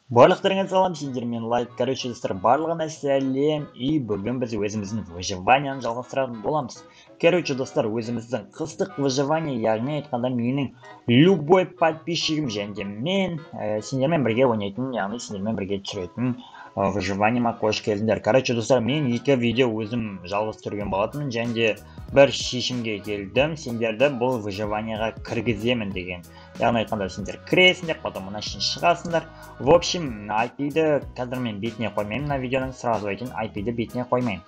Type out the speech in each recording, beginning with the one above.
Барлықтарыңа салам, сендермен лайк. Короче, достар, барлығына сәлем. И бүгін біз өзіміздің выживанияны жалғастыратын боламыз. Короче, достар, өзіміздің қыстық выживание, яғни айтқанда менің любой подписчигім және де мен сендермен бірге ойнайтын, яғни сендермен бірге түсіретін выживаниема қош келдіңдер. Короче, достар, мен екі видео өзім жалғыз түсірген болатынмын және де бір шешімге келдім, сендерді бұл выживанияға кіргіземін деген. Яғни айтқанда сендер кіресіңдер, потом мына ішін шығасыңдар. В общем, IP-ді қазір мен бетіне қоймаймын, мына видеоның сразу айтайын, IP-ді бетіне қоймаймын.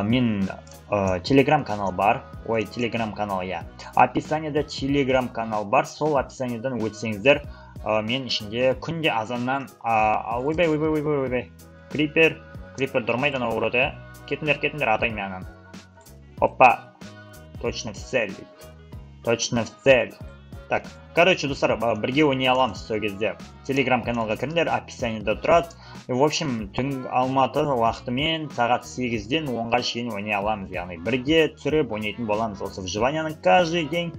Мен телеграм-канал бар, телеграм-канал, описаниеда телеграм-канал бар, сол описаниедан өтсеңіздер, мен ішінде күнде азаннан, ойбай, крипер тұрмайды анау ұрады, кетіңдер, атайын мен анан. Опа, точно в цель. Так, короче, достар, бірге ойнай аламыз сол кезде. Телеграм-каналға кіріңдер, описаниеда тұрады. В общем, түн Алматы уақытымен сағат 8-ден 10-ға шейін ойнай аламыз. Яғни бірге түсіріп ойнайтын боламыз. Осы выживанияны каждый день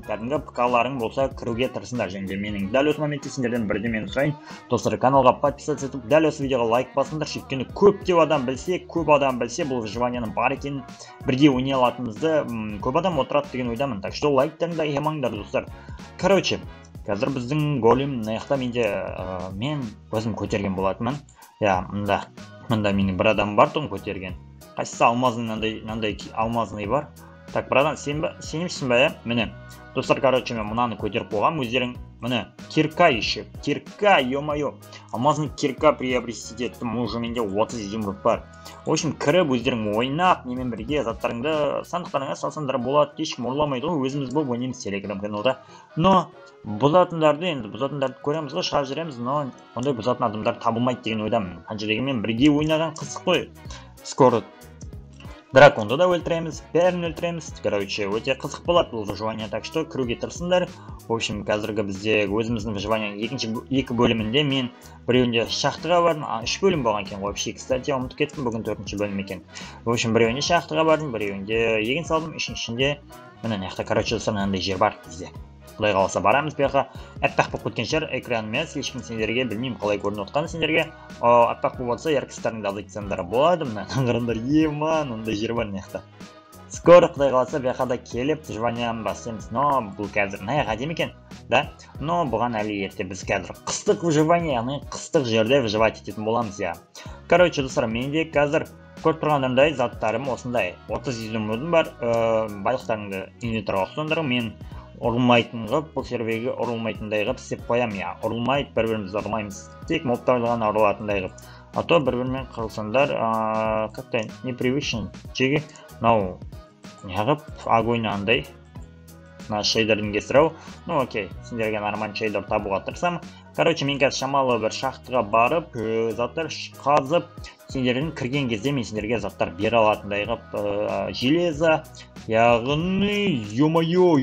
кәдімгі пікаларың болса кіруге тырысыңдар. Және де менің дәл осы моментте сендерден бірде мен сұрайын. Достар, каналға подписаться етіп, дәл осы видеоға лайк басыңдар. Өйткені көп адам білсе, бұл выживанияның бар екенін, бірге ойнай алатынымызды көп адам отырады деген ойдамын. Так что лайктарыңды аямаңдар, достар. Короче, қазір біздің голем наяқта мен өзім көтерген болатынмын. Мында менің бір адам бар тұғын көтерген. Қайсысы алмазный алмазный бар. Так, братан, сенімшісің бе, міне. Достар, короче, мен мұнаны көтеріп болғам, өздерің, міне, кирка, ё-моё. Алмазный кирка приобрести еттім, уже менде 30 изумруд бар. В общем, кіріп, өздерің ойнап, немен бірге заттарыңды сандықтарыңа салсаңдар болады, ешкім ұрламайды ғой, өзіміз болып ойнаймыз телеграм-каналда. Но бұзатындарды көреміз ғой, шығарып жүреміз, но ондай бұзатын адамдар табылмайды деген ойдамын. Қанша дегенмен бірге ойнаған қызық қой. Скоро драконды да өлтіреміз, бәрін өлтіреміз. Короче, өте қызық болады бұл выживание, так что кіруге тырысыңдар. В общем, қазіргі бізде өзіміздің выживанияның екі бөлімінде мен біреуінде шахтаға бардым, 3 бөлім болған екен. Вообще, кстати, ұмытып кеттім, бүгін 4-ші бөлім екен. В общем, біреуінде шахтаға бардым, біреуінде егін салдым, үшіншінде міне мынаяқта, короче, мынандай жер бар бізде. Құдай қаласа барамыз бұяққа. Аппақ болып кеткен шығар экранымен, ешкім сендерге білмеймін қалай көрініп отқаны сендерге. Аппақ болып жатса, яркостарыңды азайтсаңдар болады. Мына таңғырындар, еман, ондай жер бар мынаяқта. Скоро құдай қаласа бұяққа келіп выживанияны бастаймыз. Но бұл қазір наяқ әдемі екен, да? Но бұған әлі ерте, біз қазір қыстық выживание, яғни қыстық жерде выживать ететін боламыз, Короче, достар, менде қазір көріп тұрғандарымдай заттарым осындай. 30 изумрудым бар, байлықтарыңды инвентарға қосыңдар. Мен ұрылмайтын ғып, бұл серверге ұрылмайтындай ғып істеп қоям, ұрылмайды, бір-бірімізді ұрмаймыз. Тек мобтарды ғана ұрылатындай ғып. А то бір-бірімен қырылсаңдар, как-то непривычен. Чеге, мынау неғып, огонь андай, мына шейдердің кесірау. Ну, окей, сендерге нормально шейдер табуға тырысам. Короче, мен қазір шамалы бір шахтаға барып, заттар қазып, сендердің кірген кезде мен сендерге заттар бере алатындай ғып, железо, яғни, ё-моё.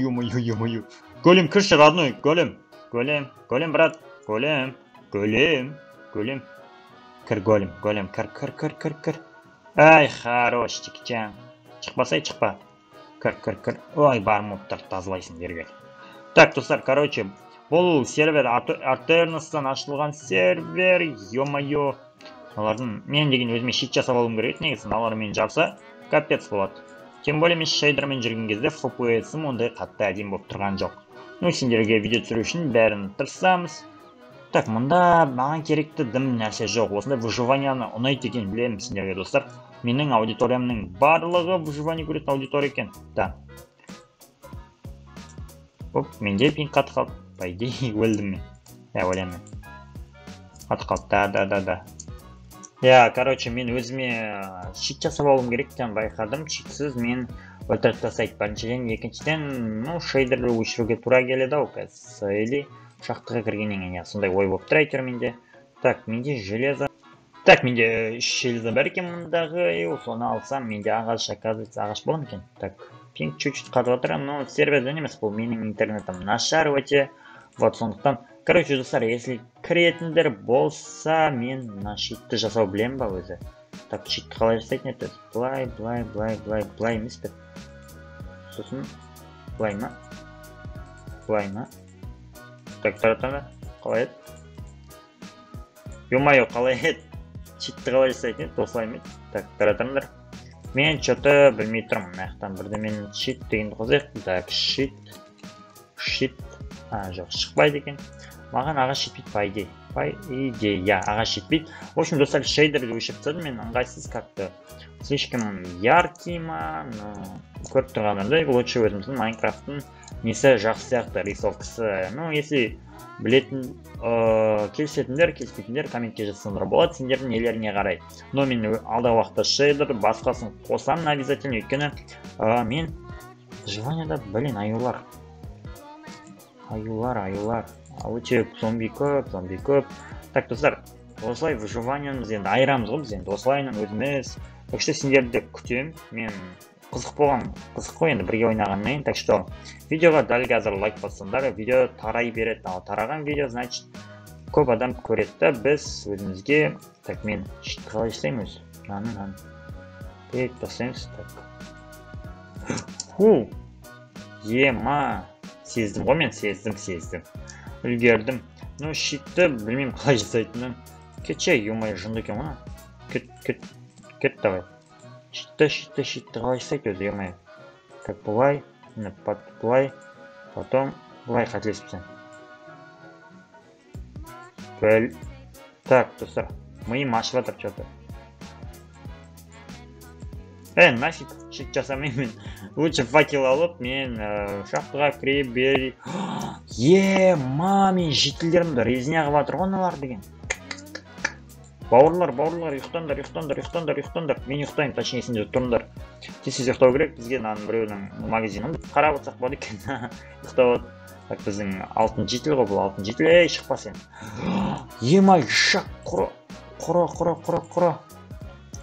Голем, кірші, родной, голем, брат, голем. Кір, голем, кір. Ай, хорош, чекчан. Шықпа. Кір. Ой, бар мобтарды тазалайсың берге. Так, достар, короче, бұл сервер Атернастан ашылған сервер, ё-моё. Мен деген өзіме щит жасап алуым керек, негізі, алар мен жапса, капец болады. Тем более мен шейдермен жүрген кезде FPS-ім ондай қатты әдем болып тұрған жоқ. Ну, сендерге видео түсіру үшін бәрін тырысамыз. Так, мұнда маған керекті дым нәрсе жоқ. Осындай выживанияны ұнайды екен білемін сендерге, достар. Менің аудиториямның барлығы выживание көретін аудитория екен. Да. Менде пинг қатып қалды. По идее, өлдім мен. Ойлаймын. Қатып қалды, да. Короче, мен өзіме щит жасап алуым керектен байқадым. Щитсіз мен өлтіріп тастайды. Біріншіден, екіншіден, шейдерді өшіруге тура келеді ау қазір. Или шахтаға кіргеннен кейін, сондай ой болып тұр әйтеуір менде. Так, менде железо. Так, менде 3 железо бар екен мұндағы. Соны алсам, менде ағаш, оказывается, ағаш болған екен. Так, пинг чуть-чуть қатып отыр, но серверден емес, бұл менің интернетім нашар өте. Вот, сондықтан, короче, достар, если кіретіндер болса, мен мына щитті жасау білем ба өзі? Так, щитті қалай жасайтын еді? Былай емес пе? Сосын, былай ма? Так, таратана, қалай еді? Ё-моё, қалай еді? Читті қалай жасайтын еді? Осылай ма еді? Так, қаратыңдар. Мен что-то білмей тұрмын. Мына жақтан бірдемен чит дегенді қосайық. Так, шит. Жоқ, шықпайды екен. Маған ағаш жетпейді, по идее. Я, ағаш жетпейді. В общем, достар, шейдерді өшіріп тастадым. Мен ыңғайсыз как-то слишком яркий ма, но көріп тұрғандардай лучше өзіміздің Майнкрафттың несі жақсы сияқты рисовкасы. Ну, если білетін келісетіндер, келіспейтіндер комментке жазсаңдар болады, сендердің нелеріне қарай. Но мен алдағы уақытта шейдер басқасын қосамын обязательно, өйткені мен выживанияда, блин, аюлар. Өте зомби көп. Так, достар, осылай выживаниямыз енді айырамыз ғой біз енді осылайынан өзіміз. Так что сендерді күтемін. Мен қызық қой енді бірге ойнағаннан. Так что видеоға дәл қазір лайк бассаңдар, видео тарай береді. Ал тараған видео, значит, көп адам көреді да, біз өзімізге. Так, мен қалай істейміз? Пейт басаймыз. Так. Ема. Сездім ғой мен, сездім. Үлгердім. Ну, щитті білмеймін қалай жасайтынын. Кетші, ё-моё, жынды екен ғана. Кет, давай. Щитті қалай жасайды өзі, ё-моё. Так, бұлай, бұлай, потом бұлай қателеспесем. Так, достар, миым ашып жатыр что-то. Нафиг, щит жасамаймын. Лучше факел алып, мен шахтаға кіре берейін. Мен жетілдерімді резня қылып жатыр ғой мыналар деген. Бауырлар, ұйықтаңдар. Мен ұйықтайын, точнее сендер тұрыңдар. Тез ұйықтау керек, бізге мынаның біреудің магазинін қарап отырсақ болады екен. Ұйықтап. Так, біздің алтын жетіл ғой, бұл алтын жетіл. Шықпа сен. Емай, шақ, құры.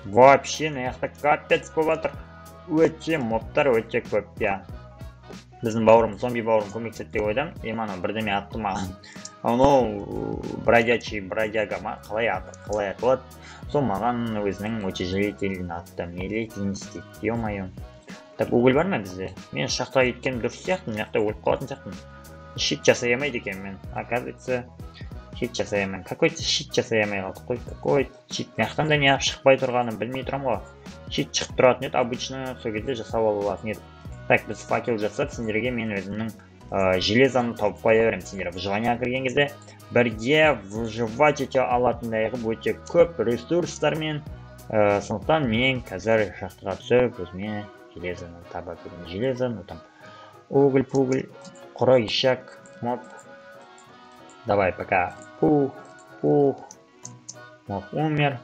Вообще, наяқта капец болып жатыр. Өте мобтар, өте көп, я. Біздің бауырым, зомби бауырым көмектеседі деп ойдам. Еманы бірдеме атты маған. Анау бродяга ма? Қалай атылады? Сол маған өзінің утяжелителін атты. Мелетин істейді, ё-моё. Так, уголь бар ма бізде? Мен шахтаға кеткенім дұрыс сияқты, мен жақта өліп қалатын сияқтымын. Щит жасай алмайды екен мен. Оказывается, щит жасай алмаймын. Какой-то щит жасай алмай қалдық қой. Какой щит? Мияқтан да неғып шықпай тұрғанын білмей тұрам ғой. Щит шығып тұратын еді, обычно сол кезде жасап алатын еді. Так, біз факел жасап, сендерге мен өзімнің железаны тауып қоя беремін. Сендер выживанияға кірген кезде бірге выживать ете алатындай қылып өте көп ресурстармен. Сондықтан мен қазір шахтаға түсіп, өзіме железаны таба беремін. Железаны, там уголь, құры, ишак, моп. Давай, пока. Моб умер.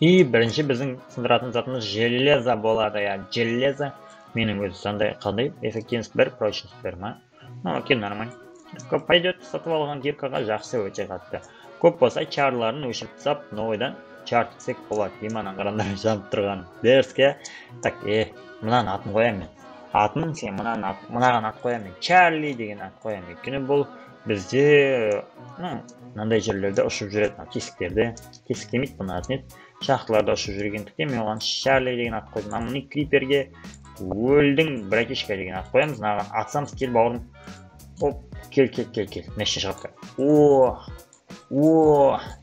И бірінші біздің сындыратын затымыз железа болады. Железа. Менің өзі сандай қандай эффективность бір, прочность бір ма? Ну, окей, нормально. Көп пойдет, сатып алған кепкаға жақсы өте қатты. Көп болса чарларын өшіріп тастап, новойдан чар тіксек болады. Иманан қарандар жанып тұрған. Дерске. Так, мынаны атын қоямын мен. Атын сен мынаған ат қоямын. Чарли деген ат қоямын. Өйткені бұл бізде мынандай жерлерде ұшып жүреді. Тесіктерде. Тесік демейді бұны атын еді. Шахталарда ұшып жүргендіктен мен оған Чарли деген ат қойдым. Мына криперге өлдің братишка деген ат қоямыз. Мынаған атсамыз кел бауырым. Оп, кел. Неше шығып.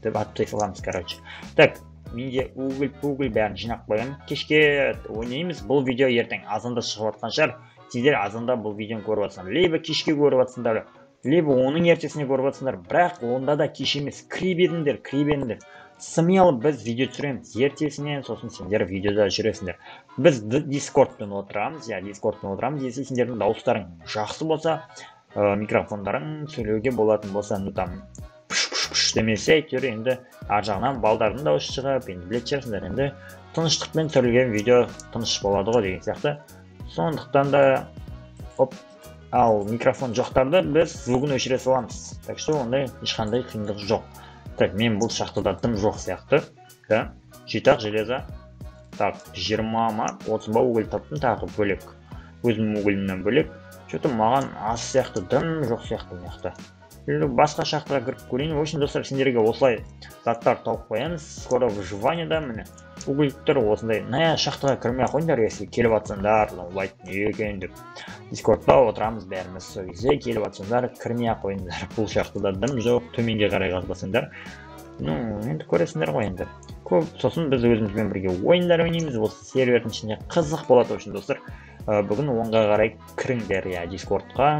Деп аттай саламыз, короче. Так, менде уголь бәрін жинап қоямын. Кешке ойнаймыз. Бұл видео ертең азанда шығып жатқан шығар. Сіздер азанда бұл видеоны көріп жатсаңдар. Либо кешке көріп жатсыңдар, либо оның ертесіне көріп жатсыңдар. Бірақ онда да кеш емес. Кіре беріңдер. Смело біз видео түсіреміз ертесінен, сосын сендер видеода жүресіңдер. Біз Discord'тан отырамыз, если сендердің дауыстарың жақсы болса, микрофондарың сөйлеуге болатын болса, там пш демесе, әйтеуір енді ар жағынан балдардың дауысы шығып, енді білетін шығарсыңдар, енді тыныштықпен түсірілген видео тыныш болады ғой деген сияқты. Сондықтан да ал микрофон жоқтарды біз звугын өшіре саламыз. Так что ондай ешқандай қиындық жоқ. Так, мен бұл шахтада дым жоқ сияқты. Да? Жетақ железа. Так, 20 ма, 30 ба уголь таптым, тағы бөлек. Өзімнің уголімнен бөлек. Что-то маған аз сияқты, дым жоқ сияқты мияқта. Басқа шахтаға кіріп көрейін. В общем, достар, сендерге осылай заттар тауып қоямыз. Скоро выживанияда міне. Угольдер осындай. Шахтаға кірмей қойыңдар, если келіп жатсаңдар, лайт не екен деп. Дискордта отырамыз бәріміз. Сол кезде келіп жатсаңдар, кірмей қойыңдар. Бұл шахтада дым жоқ, төменге қарай қазбасаңдар. енді көресіңдер ғой енді. Көп, сосын біз өзімізбен бірге ойындар ойнаймыз. Осы сервердің ішінде қызық болады үшін достар. Бүгін 10-ға қарай кіріңдер, Discordқа,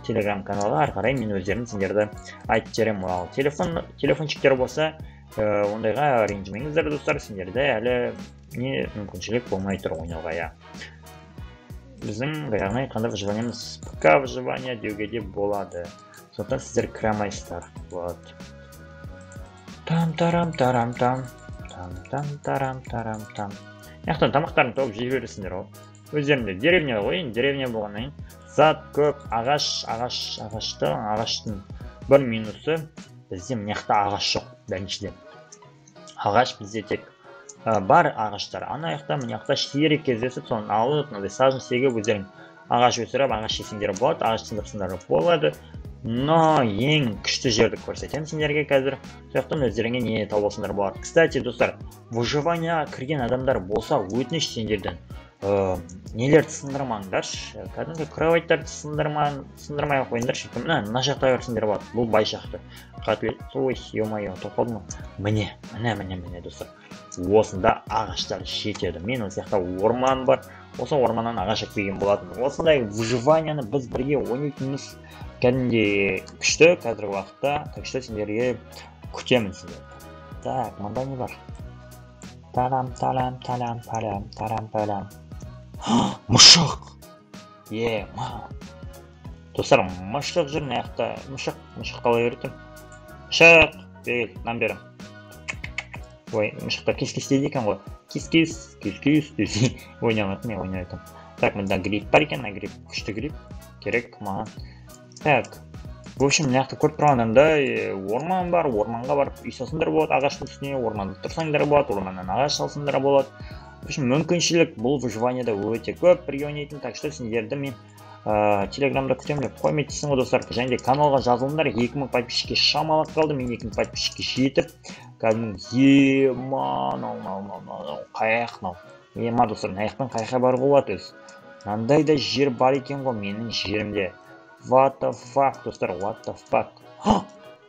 Telegram каналға, ары қарай мен өздерін сендерді айтып жіберемін. Ал телефончиктер болса, ондайға ренжімеңіздер достар, сендерде әлі мүмкіншілік болмай тұр ойнауға. Біздің яғни қандай выживаниеміз ПК выживание деуге де болады. Сондықтан сіздер кіре алмайсыздар. Там-тарам-тарам-там. Там-там-тарам-тарам-там. Яқтан тамақтарын тауып жей бересіңдер ғой. Өздерінде деревня ғой, деревня болғаннан зат көп, ағаштың бір минусы бізде мынаяқта ағаш жоқ, біріншіден. Ағаш бізде тек бар ағаштар. Ана яқта мынаяқта сирек кездесіп, соны алып, сажын сегіп өздерің ағаш өсіріп, ағаш жесеңдер болады, ағаш сындырсыңдар болады. Но ең күшті жерді көрсетемін сендерге қазір. Сояқтан өздеріңе не тауып алсыңдар болады. Кстати, достар, выживанияға кірген адамдар болса, өтініш сендерден нелерді сындырмаңдаршы. Кәдімгі кроваттарды сындырмай қойыңдаршы. Мына жақта көрсеңдер болады. Бұл бай шақты. Ой, ё-моё, тоқалды ма? Міне, достар. Осында ағаштар жетеді. Мен осы жақта орман бар. Осы орманнан ағаш екпеген болатын. Осындай выживанияны біз бірге ойнайтынымыз кәдімгі күшті қазіргі уақытта. Так что сендерге күтемін сіздерді. Так, мында не бар? Тарам-тарам. Мұшық! Достар, мұшық жүр мына жақта. Мұшық қалай үйретем? Мұшық! Бел, нан берем. Ой, мұшықтар кес-кес дейді екен ғой. Кес-кес десе ойнаматын, мен ойнайтын. Так, мұнда гриб бар екен, гриб күшті гриб. Керек маған. Так, в общем, мына жақта көріп тұрғанымда орман бар, орманға барып үй салсаңдар болады, ағаштың үстіне, орманда тұрсаңдар болады, орманнан ағаш салсаңдар болады. В общем, мүмкіншілік бұл выживанияда өте көп бірге ойнайтын. Так что сендерді мен телеграмда күтемін деп қоймайтынсың ғой достар. Және де каналға жазылыңдар. 2000 подписчикке шамалап қалды. Мен 2000 подписчикке жетіп, кәдімгі қаяқ достар, наяқтан қайқа бар болады өз. Мынандай да жер бар екен ғой менің жерімде. What the fuck, достар, what the fuck.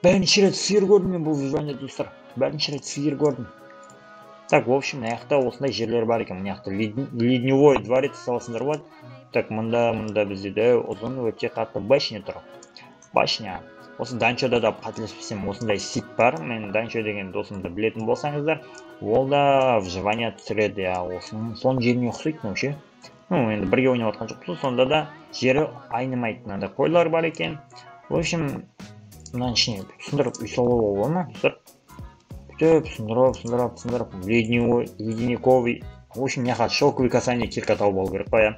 Бірінші рет сиыр көрдім мен бұл выживанияда достар. Бірінші рет сиыр көрдім. Так, в общем, мынаяқта осындай жерлер бар екен. Мынаяқта ледневой дворец саласыңдар болады. Так, мұнда бізде ұзын өте қатты башня тұр. Башня. Осы Данчода да қателеспесем осындай сит бар. Мен Данчо деген досымды білетін болсаңыздар, ол да выживание түсіреді. Осының сон жеріне ұқсайды вообще. Енді бірге ойнап отқан жоқпыз. Сонда да жері айнымайды. Мынандай қойлар бар екен. В общем, мынаның ішіне сындырып үй салуға болады ма? Сындырып, ледниковый. В общем, мынақа шелковый касание кирка тауып алу керек қой.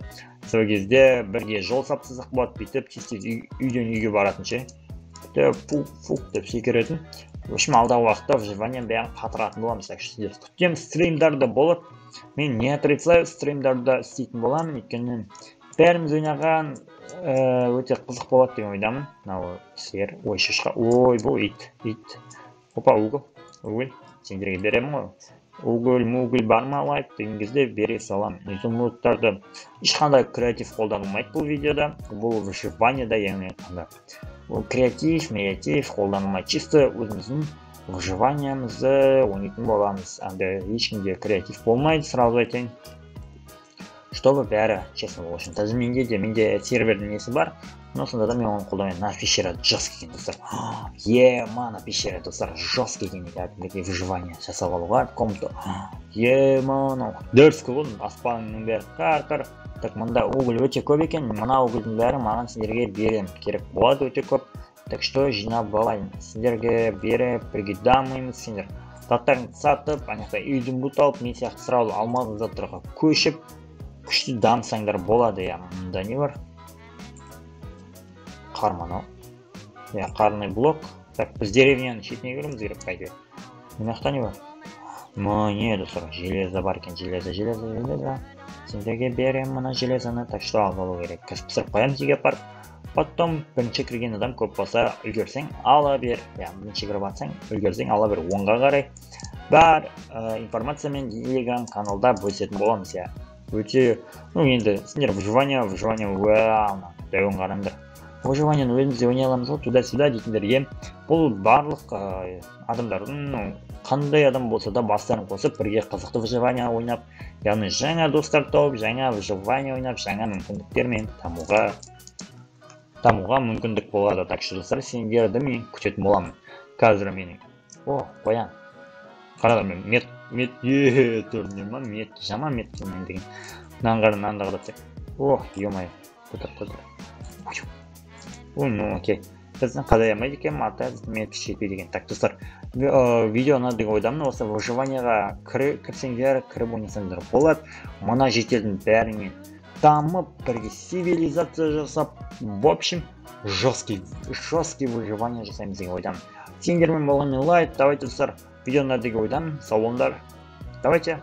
Сол кезде бірге жол сапсыздық болады, бүйтіп тез үйден үйге баратын ше. Фук деп секіретін. В общем, алдағы уақытта выживание бәрін қатыратын боламыз. Так что сіздер күтем, стримдарды болады. Мен не отрицаю, стримдарды істейтін боламын, өйткені бәріміз ойнаған өте қызық болады деген ойдамын. Мынау сиыр, ой шошқа, ой бұл ит. Опа, угіл, сендерге беремін ғой. Угіл бар ма лайк деген кезде бере салам. Изумрудтарды ешқандай креатив қолданылмайды бұл видеода. Бұл выживанияда яғни айтқанда. Бұл креатив қолданылмайды. Чисто өзіміздің выживаниямызды ойнайтын боламыз. Ешкімде креатив болмайды, сразу айтайын. Чтобы бәрі честно болу үшін. Даже менде сервердің несі бар. Но сонда да мен оны қолданайын. На пещера жесткий екен достар. На пещера достар жесткий екен. Кәдімгідей выживание жасап алуға комнату. Дөріскі ғой, аспанның бәрі қар. Так, мұнда уголь өте көп екен. Мына угольдің бәрі маған сендерге берем. Керек болады өте көп. Так что жинап алайын. Сендерге беріп, бірге дамаймыз сендер. Заттарыңды сатып, анақта үйдің бұт алып, мен сияқты сразу алмазын заттарға көшіп, күшті дамсаңдар болады. Мұнда не бар? Қарман, қарный блок. Так, біз деревняның шетіне көреміз керек қайды. Мұнақта не бар? Не, достар, железо бар екен, железо. Сендерге берем мұна железоны, так что алып алу керек. Пісіріп қоям сізге апарып. Потом бірінші кірген адам көп болса үлгерсең ала бер. Бірінші кіріп атсаң үлгерсең ала бер. 10-ға қарай бар информациямен Telegram каналда бөлісетін боламыз. Өте, енді сендер выживание дәуін қараңдар. выживаниені өзіміз де ойнай аламыз ғой туда-сюда дейтіндерге. Бұл барлық адамдардың қандай адам болса да бастарын қосып бірге қызықты выживание ойнап, яғни жаңа достар тауып, жаңа выживание ойнап, жаңа мүмкіндіктермен дамуға мүмкіндік болады. Так что достар, сендерді мен күтетін боламын. Қазір менің қоян қарағыр мен мет түріне ма мет жаман мет мен деген нанды қадатсақ. Ё-моё, көтір. Ну окей, біздің қадайамайды екен мата мет жетпейді екен. Так достар, видео ұнады деген ойдамын. Осы выживанияға кірсеңдер, кіріп ойнасаңдар болады. Мына жетелдің бәрімен дамып, бірге цивилизация жасап, в общем, жесткий выживание жасаймыз деген ойдамын. Сендермен болғанмен лайк, давайте достар, видео ұнады деген ойдамын. Сау болыңдар. Давайте.